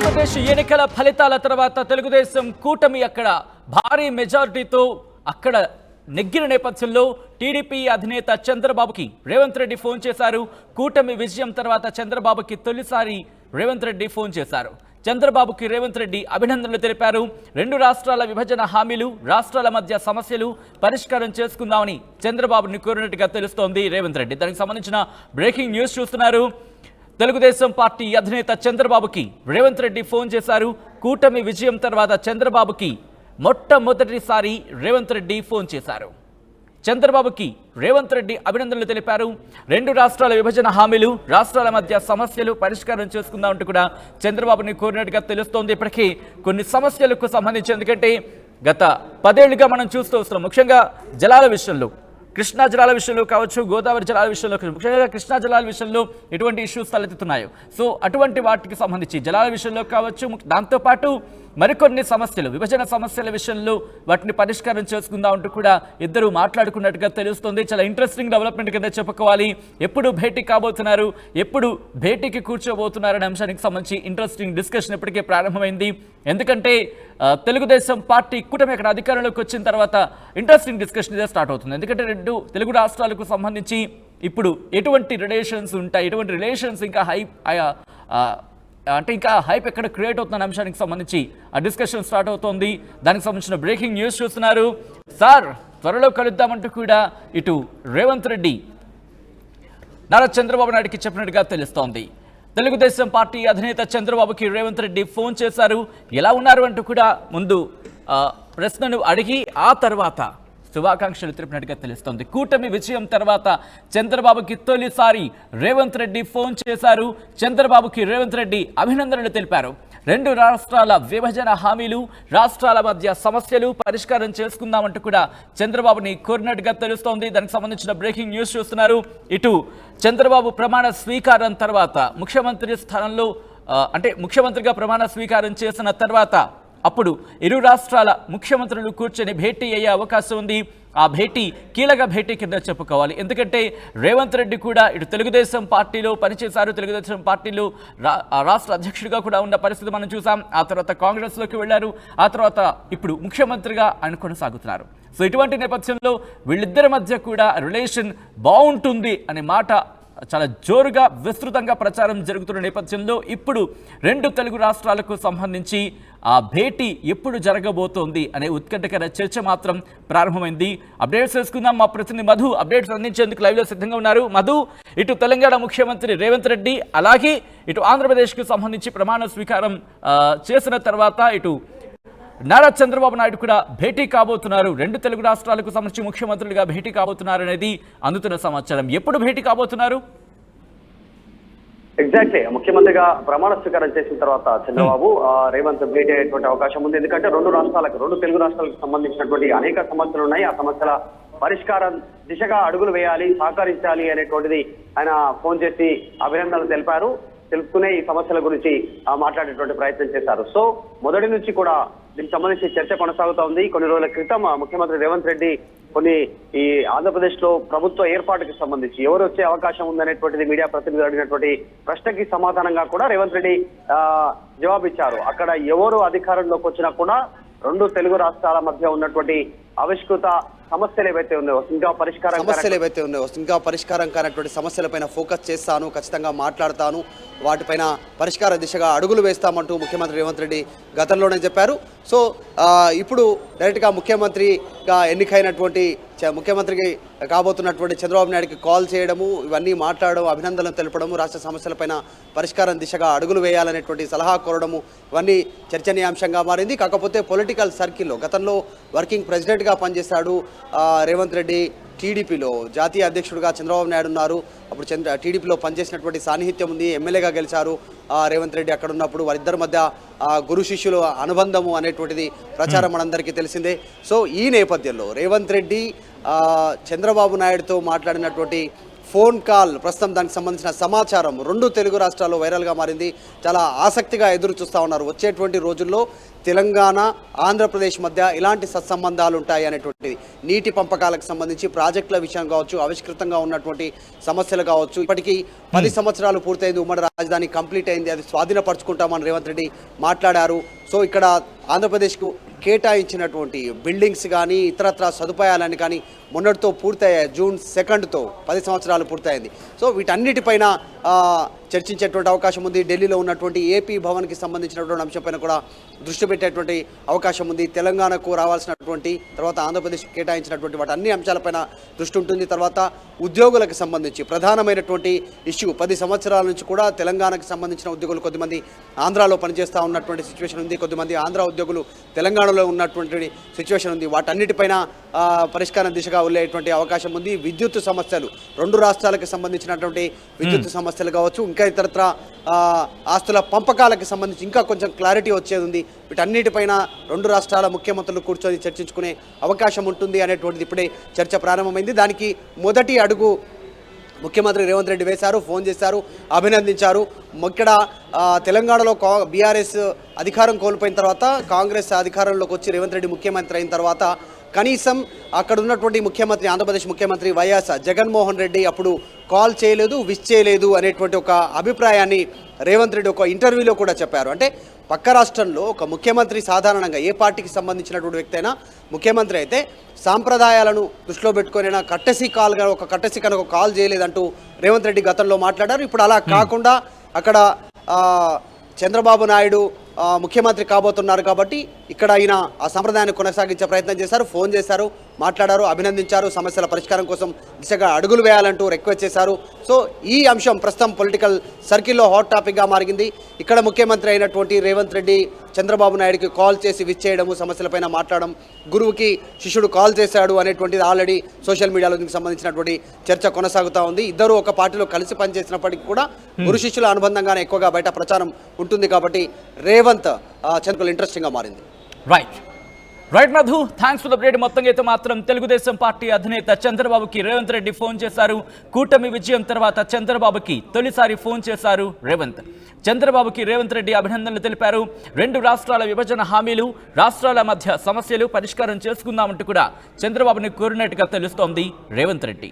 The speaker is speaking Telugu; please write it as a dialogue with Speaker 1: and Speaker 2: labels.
Speaker 1: ఆంధ్రప్రదేశ్ ఎన్నికల ఫలితాల తర్వాత తెలుగుదేశం కూటమి అక్కడ భారీ మెజారిటీతో అక్కడ నెగ్గిన నేపథ్యంలో టీడీపీ అధినేత చంద్రబాబుకి రేవంత్ రెడ్డి ఫోన్ చేశారు. కూటమి విజయం తర్వాత చంద్రబాబుకి తొలిసారి రేవంత్ రెడ్డి ఫోన్ చేశారు. చంద్రబాబుకి రేవంత్ రెడ్డి అభినందనలు తెలిపారు. రెండు రాష్ట్రాల విభజన హామీలు, రాష్ట్రాల మధ్య సమస్యలు పరిష్కారం చేసుకుందామని చంద్రబాబుని కోరినట్టుగా తెలుస్తోంది రేవంత్ రెడ్డి. దానికి సంబంధించిన బ్రేకింగ్ న్యూస్ చూస్తున్నారు. తెలుగుదేశం పార్టీ అధినేత చంద్రబాబుకి రేవంత్ రెడ్డి ఫోన్ చేశారు. కూటమి విజయం తర్వాత చంద్రబాబుకి మొట్టమొదటిసారి రేవంత్ రెడ్డి ఫోన్ చేశారు. చంద్రబాబుకి రేవంత్ రెడ్డి అభినందనలు తెలిపారు. రెండు రాష్ట్రాల విభజన హామీలు, రాష్ట్రాల మధ్య సమస్యలు పరిష్కారం చేసుకుందామంటూ కూడా చంద్రబాబుని కోరినట్టుగా తెలుస్తోంది. ఇప్పటికీ కొన్ని సమస్యలకు సంబంధించి, ఎందుకంటే గత 10 ఏళ్లుగా మనం చూస్తూ వస్తున్నాం. ముఖ్యంగా జలాల విషయంలో, కృష్ణా జలాల విషయంలో కావచ్చు, గోదావరి జలాల విషయంలో, ముఖ్యంగా కృష్ణా జలాల విషయంలో ఎటువంటి ఇష్యూస్ తలెత్తుతున్నాయో, సో అటువంటి వాటికి సంబంధించి జలాల విషయంలో కావచ్చు, దాంతోపాటు మరికొన్ని సమస్యలు, విభజన సమస్యల విషయంలో వాటిని పరిష్కారం చేసుకుందామంటూ కూడా ఇద్దరు మాట్లాడుకున్నట్టుగా తెలుస్తుంది. చాలా ఇంట్రెస్టింగ్ డెవలప్మెంట్ కింద చెప్పుకోవాలి. ఎప్పుడు భేటీ కాబోతున్నారు, ఎప్పుడు భేటీకి కూర్చోబోతున్నారు అనే అంశానికి సంబంధించి ఇంట్రెస్టింగ్ డిస్కషన్ ఇప్పటికే ప్రారంభమైంది. ఎందుకంటే తెలుగుదేశం పార్టీ కూటమి అక్కడ అధికారంలోకి వచ్చిన తర్వాత ఇంట్రెస్టింగ్ డిస్కషన్ ఇదే స్టార్ట్ అవుతుంది. ఎందుకంటే రెండు తెలుగు రాష్ట్రాలకు సంబంధించి ఇప్పుడు ఎటువంటి రిలేషన్స్ ఉంటాయి, ఎటువంటి రిలేషన్స్ ఇంకా ఇంకా హైప్ ఎక్కడ క్రియేట్ అవుతున్న అంశానికి సంబంధించి ఆ డిస్కషన్ స్టార్ట్ అవుతోంది. దానికి సంబంధించిన బ్రేకింగ్ న్యూస్ చూస్తున్నారు. సార్ త్వరలో కలుద్దామంటూ కూడా ఇటు రేవంత్ రెడ్డి నారా చంద్రబాబు నాయుడుకి చెప్పినట్టుగా తెలుస్తోంది. తెలుగుదేశం పార్టీ అధినేత చంద్రబాబుకి రేవంత్ రెడ్డి ఫోన్ చేశారు. ఎలా ఉన్నారు అంటూ కూడా ముందు ప్రశ్నను అడిగి ఆ తర్వాత శుభాకాంక్షలు తెలిపినట్టుగా తెలుస్తోంది. కూటమి విజయం తర్వాత చంద్రబాబుకి తొలిసారి రేవంత్ రెడ్డి ఫోన్ చేశారు. చంద్రబాబుకి రేవంత్ రెడ్డి అభినందనలు తెలిపారు. రెండు రాష్ట్రాల విభజన హామీలు, రాష్ట్రాల మధ్య సమస్యలు పరిష్కారం చేసుకుందామంటూ కూడా చంద్రబాబుని కోరినట్టుగా తెలుస్తోంది. దానికి సంబంధించిన బ్రేకింగ్ న్యూస్ చూస్తున్నారు. ఇటు చంద్రబాబు ప్రమాణ స్వీకారం తర్వాత ముఖ్యమంత్రి స్థానంలో ముఖ్యమంత్రిగా ప్రమాణ స్వీకారం చేసిన తర్వాత అప్పుడు ఇరు రాష్ట్రాల ముఖ్యమంత్రులు కూర్చొని భేటీ అయ్యే అవకాశం ఉంది. ఆ భేటీ కీలక భేటీ కింద చెప్పుకోవాలి. ఎందుకంటే రేవంత్ రెడ్డి కూడా ఇటు తెలుగుదేశం పార్టీలో పనిచేశారు. తెలుగుదేశం పార్టీలో రాష్ట్ర అధ్యక్షుడిగా కూడా ఉన్న పరిస్థితి మనం చూసాం. ఆ తర్వాత కాంగ్రెస్లోకి వెళ్లారు. ఆ తర్వాత ఇప్పుడు ముఖ్యమంత్రిగా ఆయన కొనసాగుతున్నారు. సో ఇటువంటి నేపథ్యంలో వీళ్ళిద్దరి మధ్య కూడా రిలేషన్ బాగుంటుంది అనే మాట చాలా జోరుగా విస్తృతంగా ప్రచారం జరుగుతున్న నేపథ్యంలో ఇప్పుడు రెండు తెలుగు రాష్ట్రాలకు సంబంధించి ఆ భేటీ ఎప్పుడు జరగబోతోంది అనే ఉత్కంఠకర చర్చ మాత్రం ప్రారంభమైంది. అప్డేట్స్ చేసుకుందాం. మా ప్రతినిధి మధు అప్డేట్స్ అందించేందుకు లైవ్లో సిద్ధంగా ఉన్నారు. మధు, ఇటు తెలంగాణ ముఖ్యమంత్రి రేవంత్ రెడ్డి, అలాగే ఇటు ఆంధ్రప్రదేశ్కు సంబంధించి ప్రమాణ స్వీకారం చేసిన తర్వాత ఇటు నారా చంద్రబాబు నాయుడు కూడా భేటీ కాబోతున్నారు. రెండు తెలుగు రాష్ట్రాలకు సంబంధించి ముఖ్యమంత్రులుగా భేటీ కాబోతున్నారు అనేది అందుతున్న సమాచారం. ఎప్పుడు భేటీ కాబోతున్నారు?
Speaker 2: ఎగ్జాక్ట్లీ ముఖ్యమంత్రిగా ప్రమాణ స్వీకారం చేసిన తర్వాత చంద్రబాబు రేవంత్ భేటీ అయ్యేటువంటి అవకాశం ఉంది. ఎందుకంటే రెండు తెలుగు రాష్ట్రాలకు సంబంధించినటువంటి అనేక సమస్యలు ఉన్నాయి. ఆ సమస్యల పరిష్కారం దిశగా అడుగులు వేయాలి, సహకరించాలి అనేటువంటిది ఆయన ఫోన్ చేసి అభినందనలు తెలుపుకునే ఈ సమస్యల గురించి మాట్లాడేటువంటి ప్రయత్నం చేశారు. సో మొదటి నుంచి కూడా దీనికి సంబంధించి చర్చ కొనసాగుతా ఉంది. కొన్ని రోజుల క్రితం ముఖ్యమంత్రి రేవంత్ రెడ్డి ఈ ఆంధ్రప్రదేశ్ లో ప్రభుత్వ ఏర్పాటుకి సంబంధించి ఎవరు వచ్చే అవకాశం ఉందనేటువంటిది మీడియా ప్రతినిధులు అడిగినటువంటి ప్రశ్నకి సమాధానంగా కూడా రేవంత్ రెడ్డి జవాబిచ్చారు. అక్కడ ఎవరు అధికారంలోకి వచ్చినా కూడా రెండు తెలుగు రాష్ట్రాల మధ్య ఉన్నటువంటి ఆవిష్కృత సమస్యలు ఏవైతే ఉన్నాయో ఇంకా
Speaker 3: పరిష్కారం కానటువంటి సమస్యలపైన ఫోకస్ చేస్తాను, ఖచ్చితంగా మాట్లాడతాను, వాటిపైన పరిష్కార దిశగా అడుగులు వేస్తామంటూ ముఖ్యమంత్రి రేవంత్ రెడ్డి గతంలోనే చెప్పారు. సో ఇప్పుడు డైరెక్ట్గా ముఖ్యమంత్రిగా ఎన్నికైనటువంటి ముఖ్యమంత్రికి కాబోతున్నటువంటి చంద్రబాబు నాయుడుకి కాల్ చేయడము, ఇవన్నీ మాట్లాడడం, అభినందనలు తెలపడము, రాష్ట్ర సమస్యలపైన పరిష్కారం దిశగా అడుగులు వేయాలనేటువంటి సలహా కోరడము, ఇవన్నీ చర్చనీయాంశంగా మారింది. కాకపోతే పొలిటికల్ సర్కిల్లో గతంలో వర్కింగ్ ప్రెసిడెంట్గా పనిచేశాడు రేవంత్ రెడ్డి. టీడీపీలో జాతీయ అధ్యక్షుడిగా చంద్రబాబు నాయుడు ఉన్నారు. అప్పుడు టీడీపీలో పనిచేసినటువంటి సాన్నిహిత్యం ఉంది. ఎమ్మెల్యేగా గెలిచారు రేవంత్ రెడ్డి అక్కడ ఉన్నప్పుడు. వారిద్దరి మధ్య గురు శిష్యుల అనుబంధము అనేటువంటిది ప్రచారం మనందరికీ తెలిసిందే. సో ఈ నేపథ్యంలో రేవంత్ రెడ్డి చంద్రబాబు నాయుడుతో మాట్లాడినటువంటి ఫోన్ కాల్ ప్రస్తుతం దానికి సంబంధించిన సమాచారం రెండు తెలుగు రాష్ట్రాల్లో వైరల్గా మారింది. చాలా ఆసక్తిగా ఎదురు చూస్తూ ఉన్నారు. వచ్చేటువంటి రోజుల్లో తెలంగాణ ఆంధ్రప్రదేశ్ మధ్య ఇలాంటి సత్సంబంధాలు ఉంటాయి అనేటువంటిది, నీటి పంపకాలకు సంబంధించి ప్రాజెక్టుల విషయం కావచ్చు, ఆవిష్కృతంగా ఉన్నటువంటి సమస్యలు కావచ్చు. ఇప్పటికీ 10 సంవత్సరాలు పూర్తయింది, ఉమ్మడి రాజధాని కంప్లీట్ అయింది, అది స్వాధీనపరచుకుంటామని రేవంత్ రెడ్డి మాట్లాడారు. సో ఇక్కడ ఆంధ్రప్రదేశ్కు కేటాయించినటువంటి బిల్డింగ్స్ కానీ ఇతరత్ర సదుపాయాలని కానీ మొన్నటితో పూర్తయ్యాయి. జూన్ 2తో 10 సంవత్సరాలు పూర్తయింది. సో వీటన్నిటిపైన చర్చించేటువంటి అవకాశం ఉంది. ఢిల్లీలో ఉన్నటువంటి ఏపీ భవన్కి సంబంధించినటువంటి అంశంపైన కూడా దృష్టి పెట్టేటువంటి అవకాశం ఉంది. తెలంగాణకు రావాల్సినటువంటి తర్వాత ఆంధ్రప్రదేశ్కి కేటాయించినటువంటి వాటి అన్ని అంశాలపైన దృష్టి ఉంటుంది. తర్వాత ఉద్యోగులకు సంబంధించి ప్రధానమైనటువంటి ఇష్యూ 10 సంవత్సరాల నుంచి కూడా తెలంగాణకు సంబంధించిన ఉద్యోగులు కొద్దిమంది ఆంధ్రాలో పనిచేస్తూ ఉన్నటువంటి సిచ్యువేషన్ ఉంది, కొద్దిమంది ఆంధ్ర ఉద్యోగులు తెలంగాణలో ఉన్నటువంటి సిచ్యువేషన్ ఉంది. వాటన్నిటిపైన పరిష్కారం దిశగా వెళ్ళేటువంటి అవకాశం ఉంది. విద్యుత్ సమస్యలు, రెండు రాష్ట్రాలకు సంబంధించినటువంటి విద్యుత్ సమస్యలు కావచ్చు, ఇంకా ఇతరత్ర ఆస్తుల పంపకాలకు సంబంధించి ఇంకా కొంచెం క్లారిటీ వచ్చేది ఉంది. వీటన్నిటిపైన రెండు రాష్ట్రాల ముఖ్యమంత్రులు కూర్చొని చర్చించుకునే అవకాశం ఉంటుంది అనేటువంటిది ఇప్పుడే చర్చ ప్రారంభమైంది. దానికి మొదటి అడుగు ముఖ్యమంత్రి రేవంత్ రెడ్డి వేశారు, ఫోన్ చేశారు, అభినందించారు. ఇక్కడ తెలంగాణలో బీఆర్ఎస్ అధికారం కోల్పోయిన తర్వాత కాంగ్రెస్ అధికారంలోకి వచ్చి రేవంత్ రెడ్డి ముఖ్యమంత్రి అయిన తర్వాత కనీసం అక్కడ ఉన్నటువంటి ముఖ్యమంత్రి, ఆంధ్రప్రదేశ్ ముఖ్యమంత్రి వైఎస్ జగన్మోహన్ రెడ్డి అప్పుడు కాల్ చేయలేదు, విష్ చేయలేదు అనేటువంటి ఒక అభిప్రాయాన్ని రేవంత్ రెడ్డి ఒక ఇంటర్వ్యూలో కూడా చెప్పారు. అంటే పక్క రాష్ట్రంలో ఒక ముఖ్యమంత్రి సాధారణంగా ఏ పార్టీకి సంబంధించినటువంటి వ్యక్తి అయినా ముఖ్యమంత్రి అయితే సాంప్రదాయాలను దృష్టిలో పెట్టుకొని కట్టసి కనుక కాల్ చేయలేదంటూ రేవంత్ రెడ్డి గతంలో మాట్లాడారు. ఇప్పుడు అలా కాకుండా అక్కడ చంద్రబాబు నాయుడు ముఖ్యమంత్రి కాబోతున్నారు కాబట్టి ఇక్కడ ఆయన ఆ సంప్రదాయాన్ని కొనసాగించే ప్రయత్నం చేశారు, ఫోన్ చేశారు, మాట్లాడారు, అభినందించారు, సమస్యల పరిష్కారం కోసం దిశగా అడుగులు వేయాలంటూ రిక్వెస్ట్ చేశారు. సో ఈ అంశం ప్రస్తుతం పొలిటికల్ సర్కిల్లో హాట్ టాపిక్గా మారింది. ఇక్కడ ముఖ్యమంత్రి అయినటువంటి రేవంత్ రెడ్డి చంద్రబాబు నాయుడుకి కాల్ చేసి విచ్ చేయడము, సమస్యలపైన మాట్లాడడం, గురువుకి శిష్యుడు కాల్ చేశాడు అనేటువంటిది ఆల్రెడీ సోషల్ మీడియాలో దీనికి సంబంధించినటువంటి చర్చ కొనసాగుతూ ఉంది. ఇద్దరు ఒక పార్టీలో కలిసి పనిచేసినప్పటికీ కూడా గురు శిష్యుల అనుబంధంగానే ఎక్కువగా బయట ప్రచారం ఉంటుంది కాబట్టి రేవంత్ చంద్రబాబు ఇంట్రెస్టింగ్గా మారింది.
Speaker 1: Right Madhu, thanks for the update. మొత్తంగా అయితే మాత్రం తెలుగుదేశం పార్టీ అధినేత చంద్రబాబుకి రేవంత్ రెడ్డి ఫోన్ చేశారు. కూటమి విజయం తర్వాత చంద్రబాబుకి తొలిసారి ఫోన్ చేశారు రేవంత్. చంద్రబాబుకి రేవంత్ రెడ్డి అభినందనలు తెలిపారు. రెండు రాష్ట్రాల విభజన హామీలు, రాష్ట్రాల మధ్య సమస్యలు పరిష్కారం చేసుకుందామంటూ కూడా చంద్రబాబుని కోరినట్టుగా తెలుస్తోంది రేవంత్ రెడ్డి.